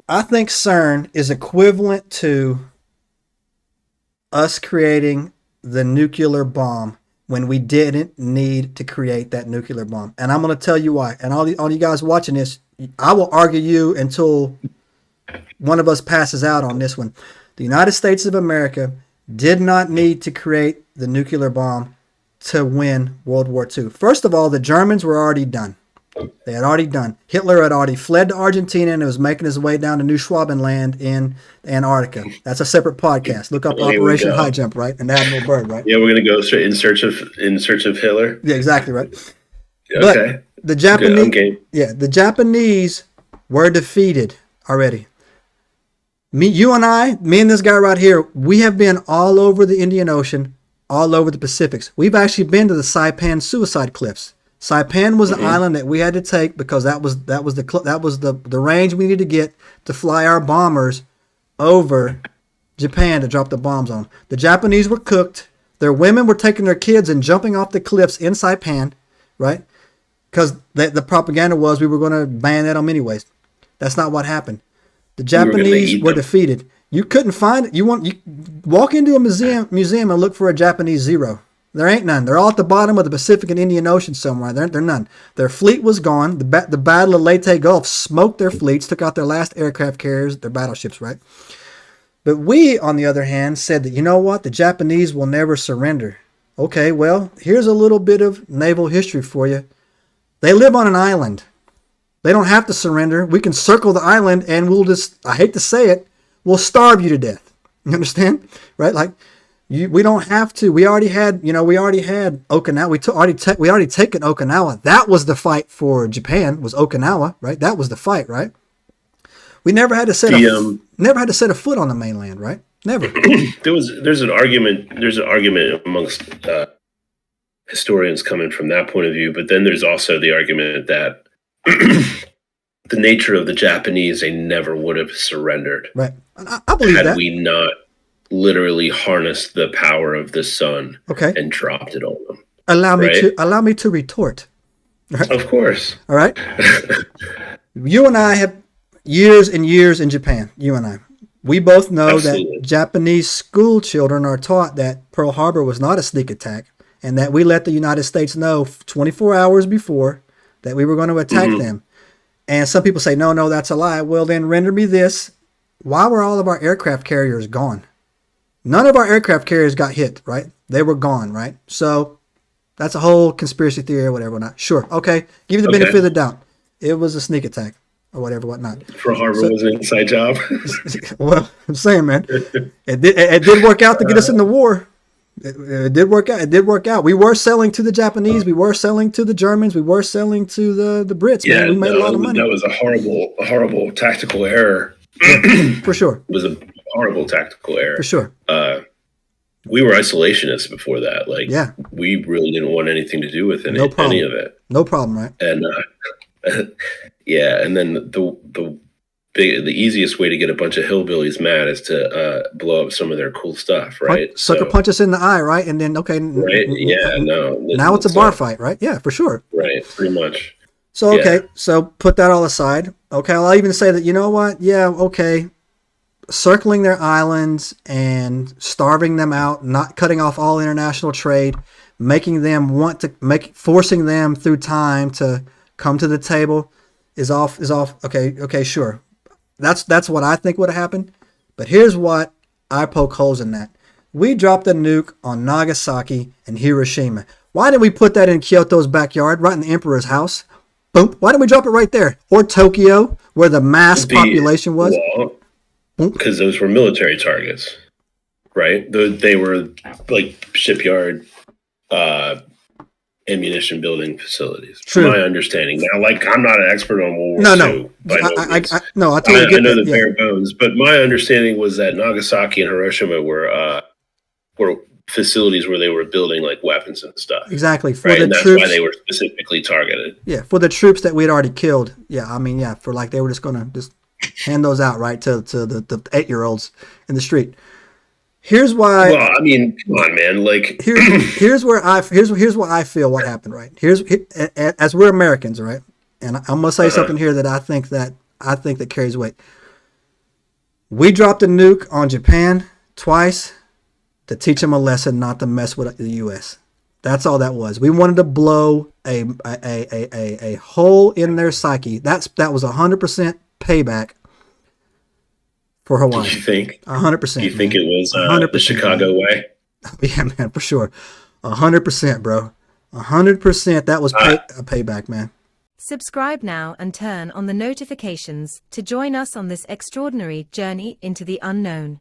I think CERN is equivalent to us creating the nuclear bomb when we didn't need to create that nuclear bomb. And I'm going to tell you why. And all you guys watching this, I will argue you until one of us passes out on this one. The United States of America did not need to create the nuclear bomb to win World War II. First of all, the Germans were already done. They had already done. Hitler had already fled to Argentina and was making his way down to New Schwabenland in Antarctica. That's a separate podcast. Look up Operation High Jump, right? And Admiral Byrd, right? Yeah, we're gonna go straight in search of Hitler. Yeah, exactly right. Okay. But the the Japanese were defeated already. Me and this guy right here, we have been all over the Indian Ocean, all over the Pacifics. We've actually been to the Saipan suicide cliffs. Saipan was the island that we had to take because that was the range we needed to get to fly our bombers over Japan to drop the bombs on. The Japanese were cooked. Their women were taking their kids and jumping off the cliffs in Saipan, right? Because the propaganda was we were going to ban them anyways. That's not what happened. The Japanese were defeated. You couldn't find it. You walk into a museum and look for a Japanese zero. There ain't none. They're all at the bottom of the Pacific and Indian Ocean somewhere. They're none. Their fleet was gone. The Battle of Leyte Gulf smoked their fleets, took out their last aircraft carriers, their battleships, right? But we, on the other hand, said that, you know what? The Japanese will never surrender. Okay, well, here's a little bit of naval history for you. They live on an island. They don't have to surrender. We can circle the island and we'll just, I hate to say it, we'll starve you to death. You understand? Right? Like, we don't have to. We already had Okinawa. We already taken Okinawa. That was the fight for Japan. Was Okinawa, right? That was the fight, right? We never had to set a foot on the mainland, right? Never. There's an argument amongst historians coming from that point of view, but then there's also the argument that the nature of the Japanese, they never would have surrendered. Right. I believe that. Had we not literally harnessed the power of the sun, and dropped it on them. Allow me to retort. Right? Of course. All right. You and I have years and years in Japan. You and I. We both know that Japanese school children are taught that Pearl Harbor was not a sneak attack, and that we let the United States know 24 hours before that we were going to attack them. And some people say, no, that's a lie. Well, then render me this. Why were all of our aircraft carriers gone? None of our aircraft carriers got hit, right? They were gone, right? So that's a whole conspiracy theory or whatever. Not sure. Okay. Give you the benefit of the doubt. It was a sneak attack or whatever, whatnot. Pearl Harbor was an inside job. Well, I'm saying, man, it did work out to get us in the war. It did work out. It did work out. We were selling to the Japanese. We were selling to the Germans. We were selling to the Brits. Yeah, man. We made a lot of money. That was a horrible tactical error. Yeah, for sure. It was a horrible tactical error. For sure. We were isolationists before that. Like, we really didn't want anything to do with any of it. No problem, right? And and then the easiest way to get a bunch of hillbillies mad is to blow up some of their cool stuff, right? Sucker punch us in the eye, right? And then right, now it's a bar fight, right? Yeah, for sure. Right, pretty much. So so put that all aside. Okay, I'll even say that, you know what? Yeah, okay. Circling their islands and starving them out, not cutting off all international trade, making them forcing them through time to come to the table is off. Okay, sure. That's what I think would have happened. But here's what I poke holes in that. We dropped a nuke on Nagasaki and Hiroshima. Why didn't we put that in Kyoto's backyard, right in the emperor's house? Boom. Why didn't we drop it right there? Or Tokyo, where the mass population was? Because those were military targets, right? They were like shipyard ammunition building facilities. True. My understanding. Now, like, I'm not an expert on World War II. I totally get I know the bare bones, but my understanding was that Nagasaki and Hiroshima were facilities where they were building like weapons and stuff. Exactly. And that's why they were specifically targeted. Yeah, for the troops that we had already killed. Yeah, I mean, for like they were just gonna just hand those out, right, to the 8-year-olds in the street. Here's why. Well, I mean, come on, man. Like, here's what I feel what happened. Right. As we're Americans, right, and I'm gonna say something here that I think that carries weight. We dropped a nuke on Japan twice to teach them a lesson not to mess with the U.S. That's all that was. We wanted to blow a hole in their psyche. That was 100% payback for Hawaii. You think? 100%. You think man. it was 100%, the Chicago way? Yeah, man, for sure. 100%, bro. 100%. That was a payback, man. Subscribe now and turn on the notifications to join us on this extraordinary journey into the unknown.